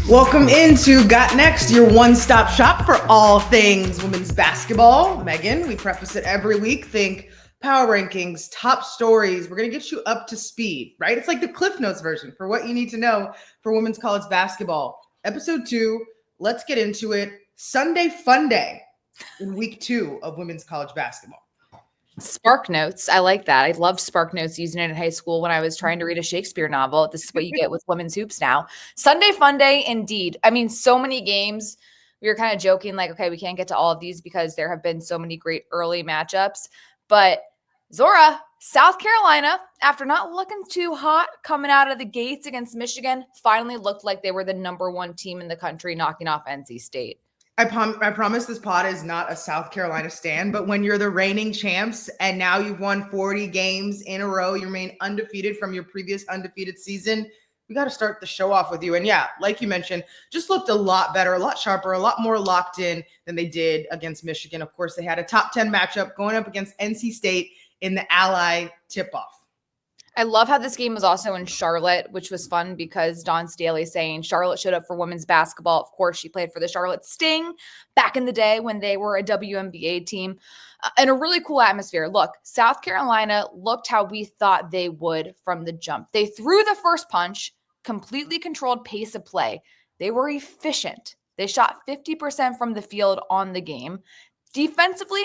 Welcome into Got Next, your one-stop shop for all things women's basketball. Meghan, we preface it every week. Think power rankings, top stories. We're going to get you up to speed, right? It's like the Cliff Notes version for what you need to know for women's college basketball. Episode 2, let's get into it. Sunday Fun Day in week 2 of women's college basketball. Spark Notes. I like that. I loved Spark Notes using it in high school when I was trying to read a Shakespeare novel. This is what you get with women's hoops now. Sunday Fun Day, indeed. I mean, so many games. We were kind of joking like, okay, we can't get to all of these because there have been so many great early matchups. But Zora, South Carolina, after not looking too hot coming out of the gates against Michigan, finally looked like they were the number 1 team in the country, knocking off NC State. I promise this pod is not a South Carolina stand, but when you're the reigning champs and now you've won 40 games in a row, you remain undefeated from your previous undefeated season, we got to start the show off with you. And yeah, like you mentioned, just looked a lot better, a lot sharper, a lot more locked in than they did against Michigan. Of course, they had a top 10 matchup going up against NC State in the Ally tip-off. I love how this game was also in Charlotte, which was fun because Dawn Staley saying Charlotte showed up for women's basketball. Of course, she played for the Charlotte Sting back in the day when they were a WNBA team, and a really cool atmosphere. Look, South Carolina looked how we thought they would from the jump. They threw the first punch, completely controlled pace of play. They were efficient. They shot 50% from the field on the game. Defensively,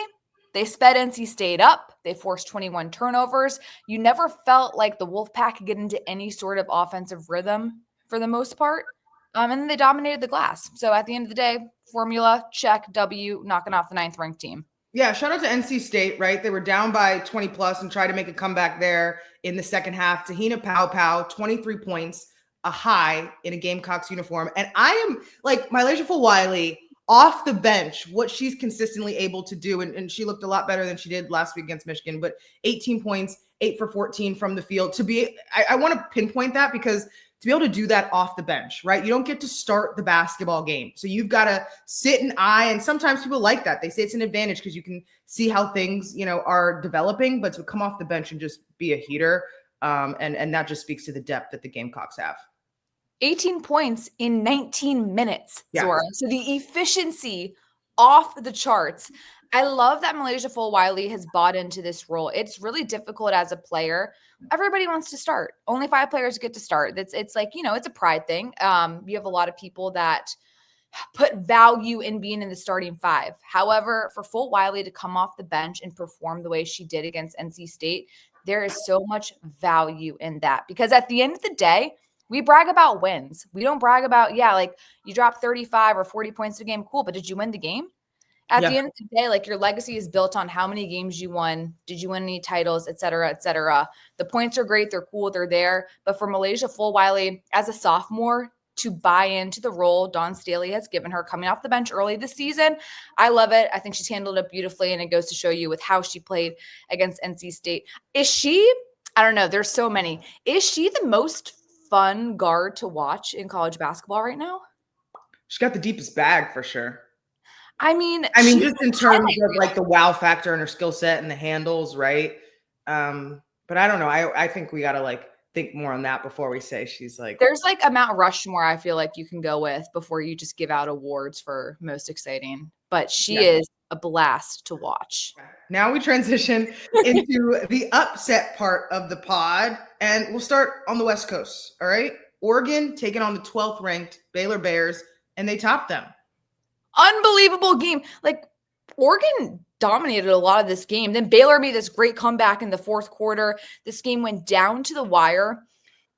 they sped NC State up. They forced 21 turnovers. You never felt like the Wolfpack could get into any sort of offensive rhythm for the most part. And then they dominated the glass. So at the end of the day, formula, check, W, knocking off the 9th ranked team. Yeah, shout out to NC State, right? They were down by 20 plus and tried to make a comeback there in the second half. Te-Hina Paopao, 23 points, a high in a Gamecocks uniform. And I am like MiLaysia Fulwiley off the bench, what she's consistently able to do. And she looked a lot better than she did last week against Michigan, but 18 points, 8 for 14 from the field. I want to pinpoint that because to be able to do that off the bench, right? You don't get to start the basketball game. So you've got to sit and eye. And sometimes people like that. They say it's an advantage because you can see how things, are developing, but to come off the bench and just be a heater. And that just speaks to the depth that the Gamecocks have. 18 points in 19 minutes, Yeah. Zora. So the efficiency off the charts. I love that MiLaysia Fulwiley has bought into this role. It's really difficult as a player. Everybody wants to start. Only 5 players get to start. It's like, it's a pride thing. You have a lot of people that put value in being in the starting 5. However, for Fulwiley to come off the bench and perform the way she did against NC State, there is so much value in that. Because at the end of the day, we brag about wins. We don't brag about, like you dropped 35 or 40 points a game. Cool. But did you win the game? At the end of the day, like your legacy is built on how many games you won. Did you win any titles, et cetera, et cetera. The points are great. They're cool. They're there. But for MiLaysia Fulwiley as a sophomore to buy into the role Dawn Staley has given her coming off the bench early this season, I love it. I think she's handled it beautifully. And it goes to show you with how she played against NC State. Is she, I don't know, there's so many. Is she the most fun guard to watch in college basketball right now? She's got the deepest bag for sure. I mean, just in terms of like the wow factor and her skill set and the handles, right? But I don't know. I think we got to think more on that before we say she's like. There's a Mount Rushmore I feel like you can go with before you just give out awards for most exciting. But she is a blast to watch. Now we transition into the upset part of the pod, and we'll start on the West Coast. All right. Oregon taking on the 12th ranked Baylor Bears, and they topped them. Unbelievable game. Oregon dominated a lot of this game. Then Baylor made this great comeback in the 4th quarter. This game went down to the wire.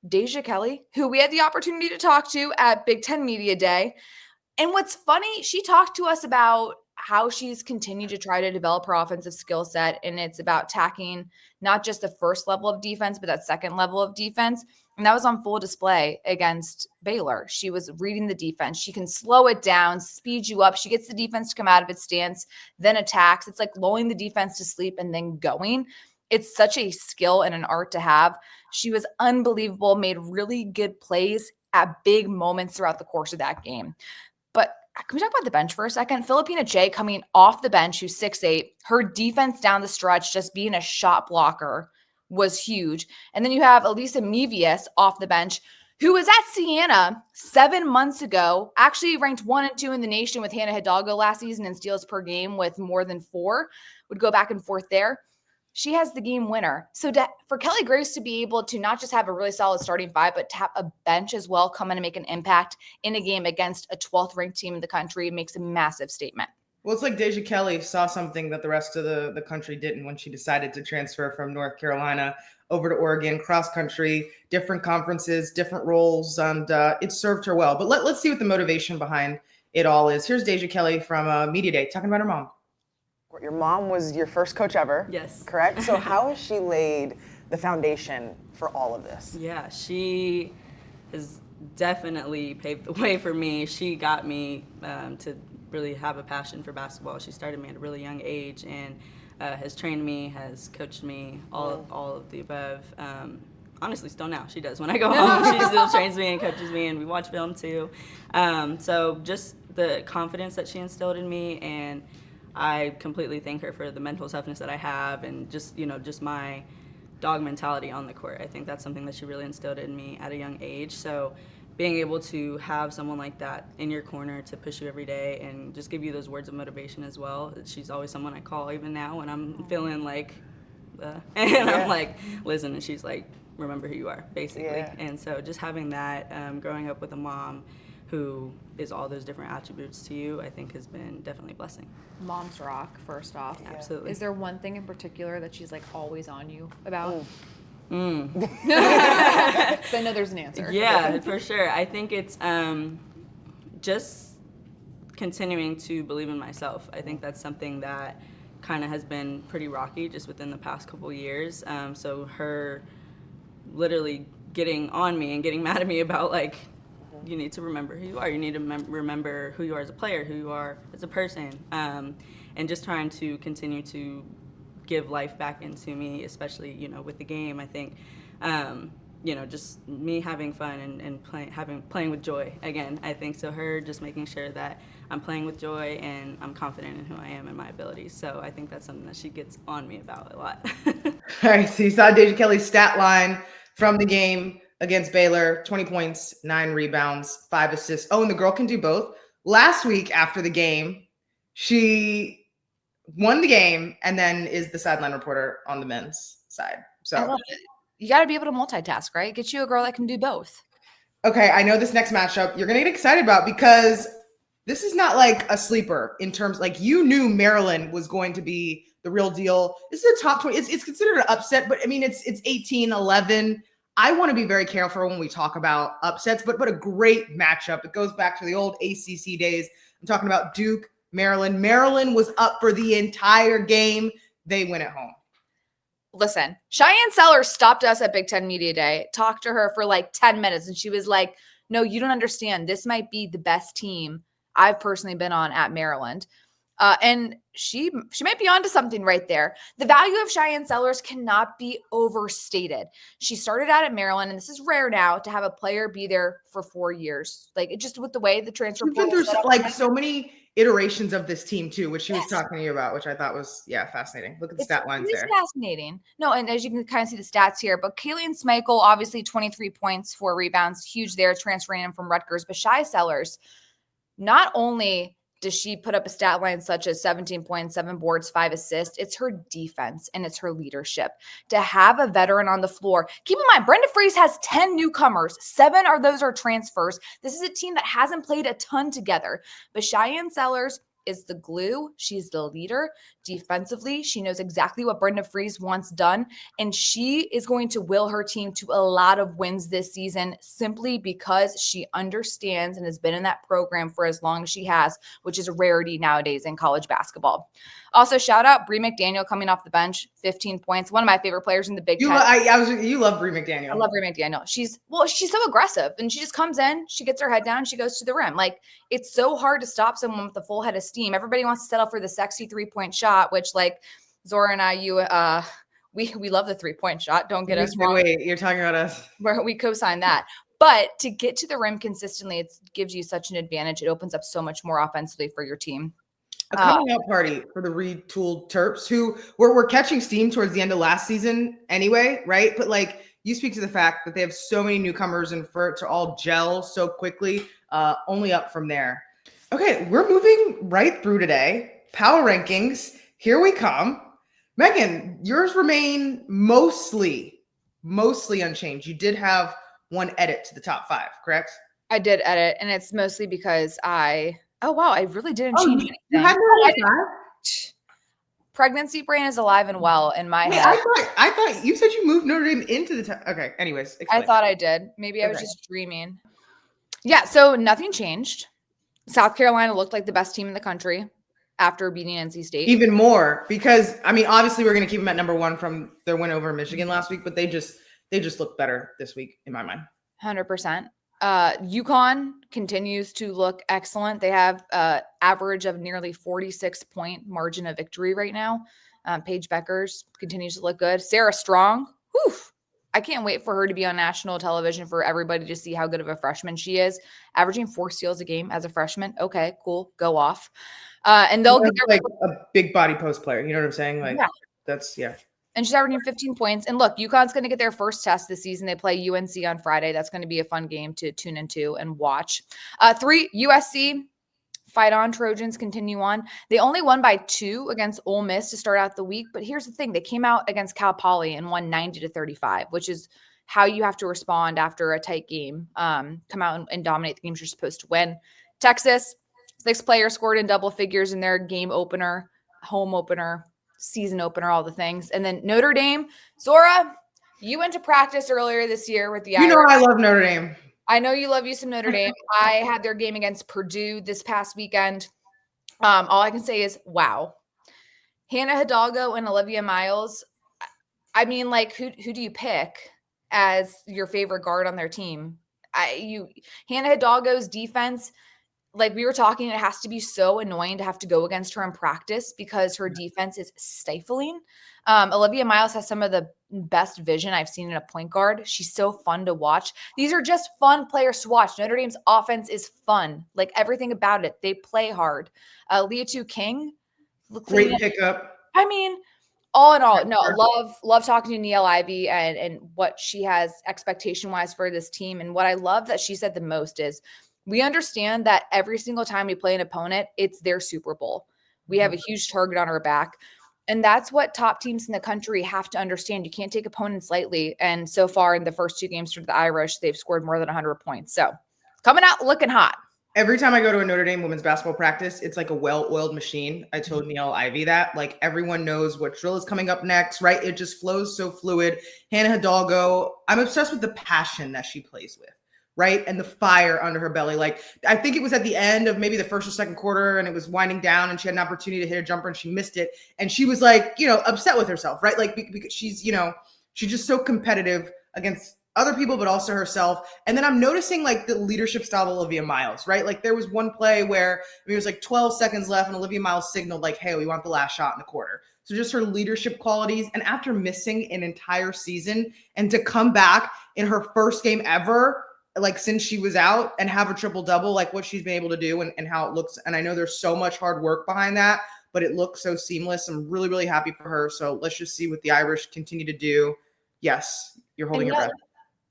Deja Kelly, who we had the opportunity to talk to at Big Ten Media Day. And what's funny, she talked to us about how she's continued to try to develop her offensive skill set. And it's about attacking not just the first level of defense, but that second level of defense. And that was on full display against Baylor. She was reading the defense. She can slow it down, speed you up. She gets the defense to come out of its stance, then attacks. It's like lulling the defense to sleep and then going. It's such a skill and an art to have. She was unbelievable, made really good plays at big moments throughout the course of that game. But can we talk about the bench for a second? Filipina J coming off the bench, who's 6'8", her defense down the stretch, just being a shot blocker was huge. And then you have Elisa Mevius off the bench, who was at Siena 7 months ago, actually ranked 1 and 2 in the nation with Hannah Hidalgo last season in steals per game with more than 4, would go back and forth there. She has the game winner. So for Kelly Grace to be able to not just have a really solid starting 5, but to have a bench as well come in and make an impact in a game against a 12th ranked team in the country makes a massive statement. Well, it's like Deja Kelly saw something that the rest of the country didn't when she decided to transfer from North Carolina over to Oregon, cross country, different conferences, different roles, and it served her well. But let's see what the motivation behind it all is. Here's Deja Kelly from Media Day talking about her mom. Your mom was your first coach ever. Yes. Correct? So how has she laid the foundation for all of this? Yeah, she has definitely paved the way for me. She got me to really have a passion for basketball. She started me at a really young age and has trained me, has coached me, all of the above. Honestly, still now, she does. When I go home, she still trains me and coaches me, and we watch film too. So just the confidence that she instilled in me, and I completely thank her for the mental toughness that I have, and just my dog mentality on the court. I think that's something that she really instilled in me at a young age. So being able to have someone like that in your corner to push you every day and just give you those words of motivation as well. She's always someone I call even now when I'm feeling like, I'm like, listen, and she's like, remember who you are, basically. Yeah. And so just having that, growing up with a mom who is all those different attributes to you, I think has been definitely a blessing. Moms rock, first off. Yeah. Absolutely. Is there one thing in particular that she's like always on you about? Because I know there's an answer. Yeah, for sure. I think it's just continuing to believe in myself. I think that's something that kind of has been pretty rocky just within the past couple years. So her literally getting on me and getting mad at me about like, you need to remember who you are. You need to remember who you are as a player, who you are as a person, and just trying to continue to give life back into me, especially, with the game. I think, just me having fun and playing with joy again. I think so. Her just making sure that I'm playing with joy and I'm confident in who I am and my abilities. So I think that's something that she gets on me about a lot. All right, so you saw Deja Kelly's stat line from the game against Baylor: 20 points, 9 rebounds, 5 assists. Oh, and the girl can do both. Last week after the game, she won the game and then is the sideline reporter on the men's side. So you got to be able to multitask, right? Get you a girl that can do both. Okay, I know this next matchup you're going to get excited about because this is not like a sleeper in terms, like you knew Maryland was going to be the real deal. This is a top 20. It's considered an upset, but I mean, it's 18-11. I want to be very careful when we talk about upsets, but a great matchup. It goes back to the old ACC days. I'm talking about Duke, Maryland. Maryland was up for the entire game. They win at home. Listen, Shyanne Sellers stopped us at Big Ten Media Day, talked to her for like 10 minutes, and she was like, no, you don't understand. This might be the best team I've personally been on at Maryland. And she might be onto something right there. The value of Shyanne Sellers cannot be overstated. She started out at Maryland, and this is rare now to have a player be there for 4 years. Like it just with the way the transfer portal through like so many iterations of this team too, which she was talking to you about, which I thought was fascinating. Look at the stat lines there. Fascinating. No, and as you can kind of see the stats here, but Kayleen Smichael, obviously 23 points, 4 rebounds, huge there, transferring in from Rutgers. But Shyanne Sellers, not only does she put up a stat line such as 17 points, 7 boards, 5 assists? It's her defense and it's her leadership. To have a veteran on the floor. Keep in mind, Brenda Frese has 10 newcomers. 7 of those are transfers. This is a team that hasn't played a ton together. But Shyanne Sellers is the glue. She's the leader. Defensively, she knows exactly what Brenda Frese wants done, and she is going to will her team to a lot of wins this season simply because she understands and has been in that program for as long as she has, which is a rarity nowadays in college basketball. Also, shout out Bree McDaniel coming off the bench, 15 points. One of my favorite players in the Big Ten. You love Bree McDaniel. I love Bree McDaniel. She's so aggressive, and she just comes in, she gets her head down, she goes to the rim. Like, it's so hard to stop someone with a full head of steam. Everybody wants to settle for the sexy 3-point shot, which like Zora and I, we love the 3-point shot. Don't get us wrong. Wait, you're talking about us. We co-sign that. But to get to the rim consistently, it gives you such an advantage. It opens up so much more offensively for your team. A coming out party for the retooled Terps, who were catching steam towards the end of last season anyway, right? But like you speak to the fact that they have so many newcomers and for it to all gel so quickly, only up from there. Okay, we're moving right through today. Power rankings, here we come. Meghan, yours remain mostly unchanged. You did have one edit to the top 5, correct? I did edit, and it's mostly because I really didn't change anything. You had no Pregnancy brain is alive and well in my Wait, head. I thought you said you moved Notre Dame into the top. Okay, anyways. Explain. I thought I did. Maybe I was just dreaming. Yeah, so nothing changed. South Carolina looked like the best team in the country after beating NC State. Even more, because I mean, obviously we're going to keep them at number 1 from their win over Michigan last week, but they just look better this week in my mind. 100%. UConn continues to look excellent. They have average of nearly 46-point margin of victory right now. Paige Bueckers continues to look good. Sarah Strong, I can't wait for her to be on national television for everybody to see how good of a freshman she is. Averaging 4 steals a game as a freshman. Okay, cool. Go off. And they'll get like a big body post player. You know what I'm saying? Like that's And she's averaging 15 points. And look, UConn's going to get their first test this season. They play UNC on Friday. That's going to be a fun game to tune into and watch. 3, USC. Fight on. Trojans continue on. They only won by 2 against Ole Miss to start out the week. But here's the thing. They came out against Cal Poly and won 90-35, which is how you have to respond after a tight game. Come out and dominate the games you're supposed to win. Texas, 6 players scored in double figures in their game opener, home opener, season opener, all the things. And then Notre Dame. Zora, you went to practice earlier this year with the Irish. You know I love Notre Dame. I know you love you some Notre Dame. I had their game against Purdue this past weekend. All I can say is, wow. Hannah Hidalgo and Olivia Miles. I mean, like, who do you pick as your favorite guard on their team? Hannah Hidalgo's defense, like we were talking, it has to be so annoying to have to go against her in practice because her defense is stifling. Olivia Miles has some of the best vision I've seen in a point guard. She's so fun to watch. These are just fun players to watch. Notre Dame's offense is fun. Like everything about it. They play hard. Leah King. Great pickup. I mean, all in all, no, love talking to Niele Ivey and what she has expectation-wise for this team. And what I love that she said the most is, we understand that every single time we play an opponent, it's their Super Bowl. We have a huge target on our back. And that's what top teams in the country have to understand. You can't take opponents lightly. And so far in the first 2 games for the Irish, they've scored more than 100 points. So coming out looking hot. Every time I go to a Notre Dame women's basketball practice, it's like a well-oiled machine. I told Niele Ivey that. Like everyone knows what drill is coming up next, right? It just flows so fluid. Hannah Hidalgo, I'm obsessed with the passion that she plays with. Right. And the fire under her belly. Like, I think it was at the end of maybe the first or second quarter and it was winding down and she had an opportunity to hit a jumper and she missed it. And she was like, upset with herself. Right. Like, because she's just so competitive against other people, but also herself. And then I'm noticing like the leadership style of Olivia Miles. Right. Like there was one play where it was like 12 seconds left and Olivia Miles signaled like, hey, we want the last shot in the quarter. So just her leadership qualities. And after missing an entire season and to come back in her first game ever, like since she was out and have a triple double, like what she's been able to do and how it looks. And I know there's so much hard work behind that, but it looks so seamless. I'm really, really happy for her. So let's just see what the Irish continue to do. Yes, you're holding your breath.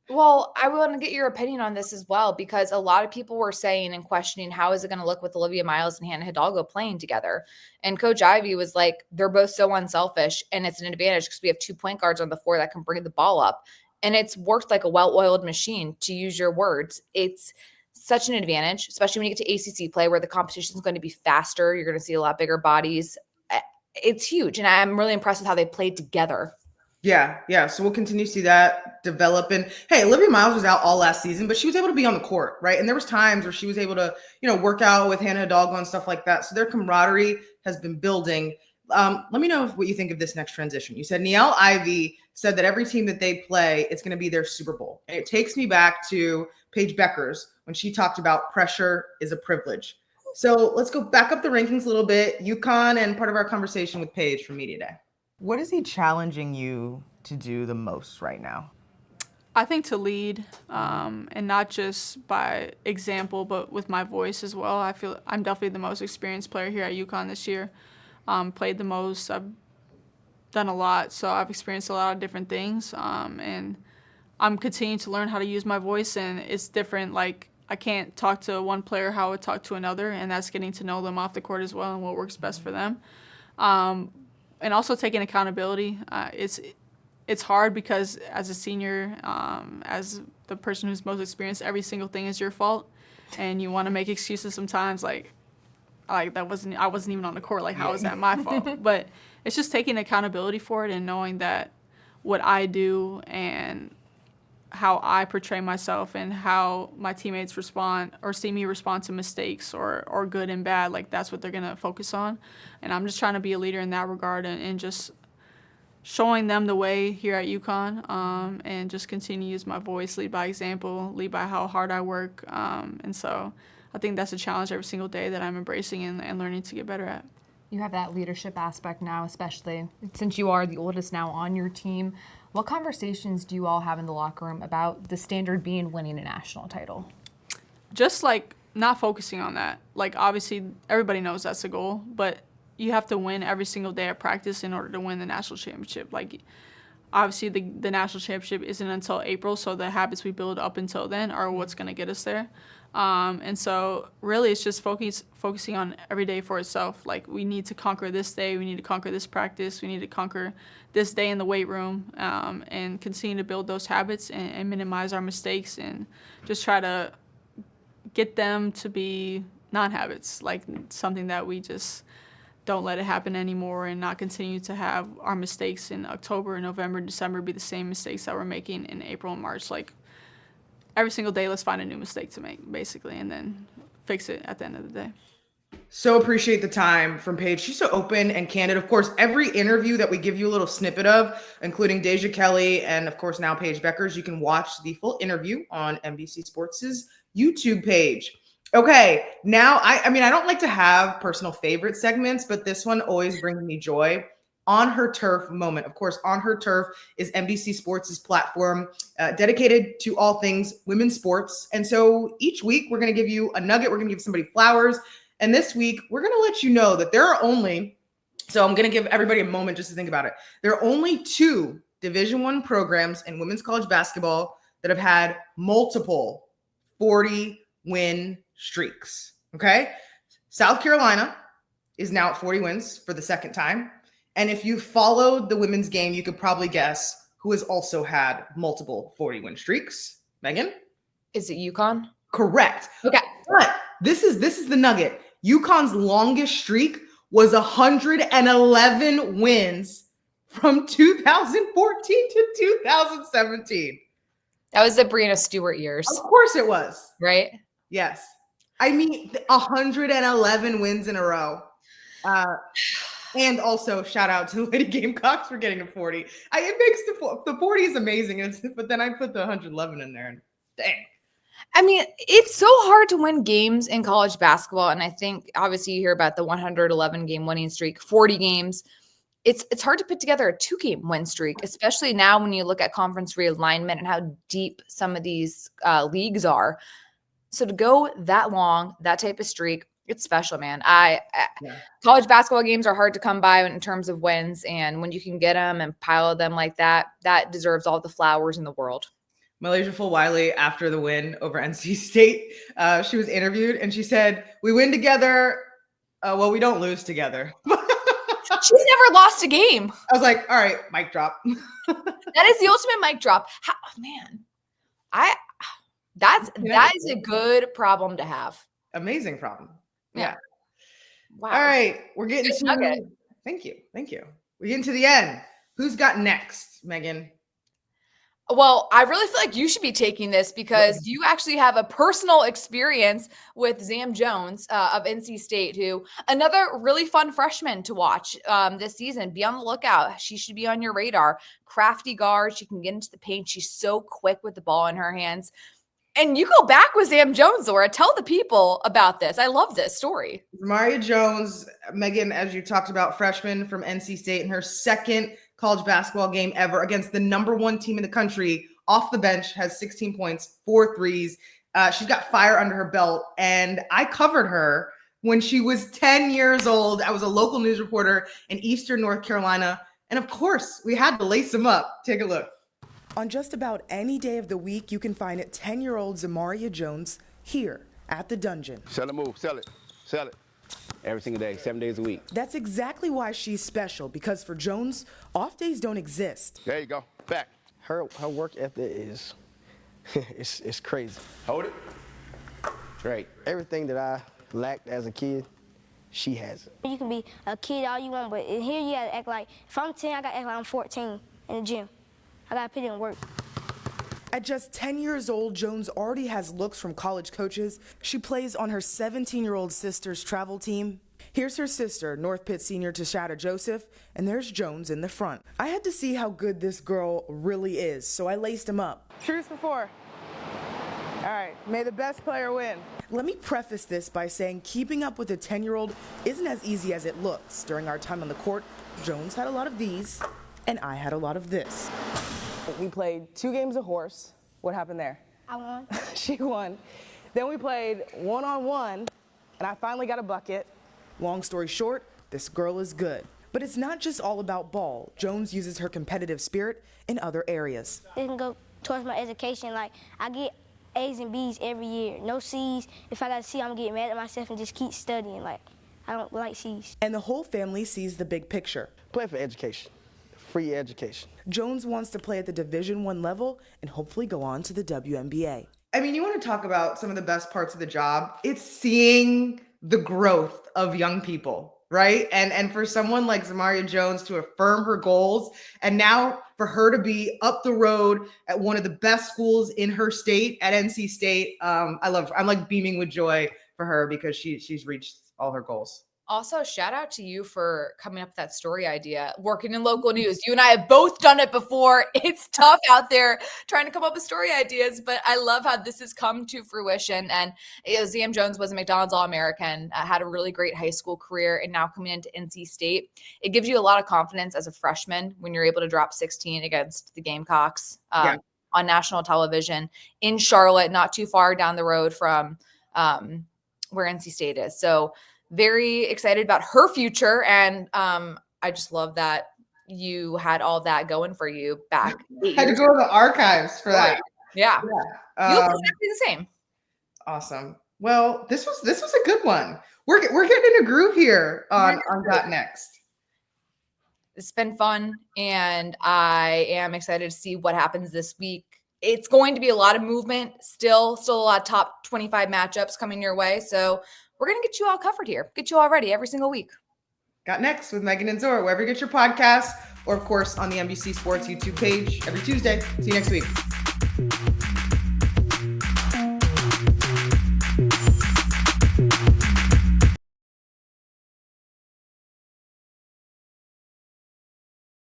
Well, I want to get your opinion on this as well, because a lot of people were saying and questioning, how is it going to look with Olivia Miles and Hannah Hidalgo playing together? And Coach Ivey was like, they're both so unselfish and it's an advantage because we have 2 point guards on the floor that can bring the ball up. And it's worked like a well-oiled machine, to use your words. It's such an advantage, especially when you get to ACC play where the competition is going to be faster. You're going to see a lot bigger bodies. It's huge. And I'm really impressed with how they played together. Yeah. So we'll continue to see that develop. And hey, Olivia Miles was out all last season, but she was able to be on the court, right? And there was times where she was able to, work out with Hannah Hidalgo and stuff like that. So their camaraderie has been building. Let me know what you think of this next transition. You said Niele Ivey said that every team that they play, it's going to be their Super Bowl. And it takes me back to Paige Bueckers when she talked about pressure is a privilege. So let's go back up the rankings a little bit. UConn and part of our conversation with Paige from Media Day. What is he challenging you to do the most right now? I think to lead, and not just by example, but with my voice as well. I feel I'm definitely the most experienced player here at UConn this year. Played the most. I've done a lot, so I've experienced a lot of different things. And I'm continuing to learn how to use my voice, and it's different. Like, I can't talk to one player how I would talk to another, and that's getting to know them off the court as well and what works best for them. And also taking accountability. It's hard because as a senior, as the person who's most experienced, every single thing is your fault, and you want to make excuses sometimes. Like I wasn't even on the court. Like, how is that my fault? But it's just taking accountability for it and knowing that what I do and how I portray myself and how my teammates respond or see me respond to mistakes or good and bad, like that's what they're going to focus on. And I'm just trying to be a leader in that regard and just showing them the way here at UConn, and just continue to use my voice, lead by example, lead by how hard I work. And so I think that's a challenge every single day that I'm embracing and learning to get better at. You have that leadership aspect now, especially since you are the oldest now on your team. What conversations do you all have in the locker room about the standard being winning a national title? Just like not focusing on that. Like, obviously everybody knows that's a goal, but you have to win every single day at practice in order to win the national championship. Like, obviously the national championship isn't until April, so the habits we build up until then are what's going to get us there. And so really it's just focusing on every day for itself. Like, we need to conquer this day, we need to conquer this practice, we need to conquer this day in the weight room, and continue to build those habits and minimize our mistakes and just try to get them to be non-habits, like something that we just don't let it happen anymore and not continue to have our mistakes in October, November, December be the same mistakes that we're making in April and March. Like, every single day, let's find a new mistake to make, basically, and then fix it at the end of the day. So appreciate the time from Paige. She's so open and candid. Of course, every interview that we give you a little snippet of, including Deja Kelly and, of course, now Paige Bueckers, you can watch the full interview on NBC Sports' YouTube page. Okay, now, I mean, I don't like to have personal favorite segments, but this one always brings me joy. On Her Turf moment. Of course, On Her Turf is NBC Sports' platform dedicated to all things women's sports. And so each week we're going to give you a nugget. We're going to give somebody flowers. And this week we're going to let you know that there are only, so I'm going to give everybody a moment just to think about it. There are only 2 Division I programs in women's college basketball that have had multiple 40-win streaks. Okay? South Carolina is now at 40 wins for the second time. And if you followed the women's game, you could probably guess who has also had multiple 40-win streaks. Meghan? Is it UConn? Correct. Okay. But this is the nugget. UConn's longest streak was 111 wins from 2014 to 2017. That was the Breanna Stewart years. Of course it was. Right? Yes. I mean, 111 wins in a row. And also, shout out to the Lady Gamecocks for getting to 40. It makes the 40 is amazing, but then I put the 111 in there, and dang. I mean, it's so hard to win games in college basketball, and I think obviously you hear about the 111 game winning streak, 40 games. It's hard to put together a 2-game win streak, especially now when you look at conference realignment and how deep some of these leagues are. So to go that long, that type of streak, it's special, man. College basketball games are hard to come by in terms of wins, and when you can get them and pile them like that, that deserves all the flowers in the world. MiLaysia Fulwiley, after the win over NC State, she was interviewed, and she said, "We win together. Well, we don't lose together." She's never lost a game. I was like, all right, mic drop. That is the ultimate mic drop. That is a good problem to have. Amazing problem. Yeah. Wow. All right. We're getting to Thank you. We're getting to the end. Who's got next, Meghan? Well, I really feel like you should be taking this because you actually have a personal experience with Zam Jones of NC State, who another really fun freshman to watch this season. Be on the lookout. She should be on your radar. Crafty guard. She can get into the paint. She's so quick with the ball in her hands. And you go back with Zam Jones, Zora. Tell the people about this. I love this story. Zamareya Jones, Meghan, as you talked about, freshman from NC State in her second college basketball game ever against the #1 team in the country, off the bench, has 16 points, 4 threes. She's got fire under her belt. And I covered her when she was 10 years old. I was a local news reporter in Eastern North Carolina. And of course, we had to lace them up. Take a look. On just about any day of the week, you can find 10-year-old Zamareya Jones here at the dungeon. Sell it, move, sell it, sell it. Every single day, 7 days a week. That's exactly why she's special, because for Jones, off days don't exist. There you go, back. Her work ethic is, it's crazy. Hold it. Right. Everything that I lacked as a kid, she has it. You can be a kid all you want, but in here you gotta act like, if I'm 10, I gotta act like I'm 14 in the gym. I gotta put in work. At just 10 years old, Jones already has looks from college coaches. She plays on her 17-year-old sister's travel team. Here's her sister, North Pitt senior Tashada Joseph, and there's Jones in the front. I had to see how good this girl really is, so I laced him up. Truce before. All right, may the best player win. Let me preface this by saying keeping up with a 10-year-old isn't as easy as it looks. During our time on the court, Jones had a lot of these, and I had a lot of this. We played 2 games of horse. What happened there? I won. She won. Then we played one-on-one, and I finally got a bucket. Long story short, this girl is good. But it's not just all about ball. Jones uses her competitive spirit in other areas. It can go towards my education. Like, I get A's and B's every year. No C's. If I got a C, I'm gonna get mad at myself and just keep studying. Like, I don't like C's. And the whole family sees the big picture. Play for education, free education. Jones wants to play at the Division I level and hopefully go on to the WNBA. I mean, you want to talk about some of the best parts of the job. It's seeing the growth of young people, right? And for someone like Zamareya Jones to affirm her goals, and now for her to be up the road at one of the best schools in her state, at NC State, I'm like beaming with joy for her because she's reached all her goals. Also, shout out to you for coming up with that story idea, working in local news. You and I have both done it before. It's tough out there trying to come up with story ideas, but I love how this has come to fruition. And Zam Jones was a McDonald's All-American, had a really great high school career, and now coming into NC State. It gives you a lot of confidence as a freshman when you're able to drop 16 against the Gamecocks on national television in Charlotte, not too far down the road from where NC State is. So very excited about her future. And I just love that you had all that going for you back. Had to go to the archives for that. Yeah. You look exactly the same. Awesome. Well, this was a good one. We're getting in a groove here on Got Next. It's been fun, and I am excited to see what happens this week. It's going to be a lot of movement, still a lot of top 25 matchups coming your way. So we're going to get you all covered here, get you all ready every single week. Got Next with Meghan and Zora, wherever you get your podcasts, or of course on the NBC Sports YouTube page every Tuesday. See you next week.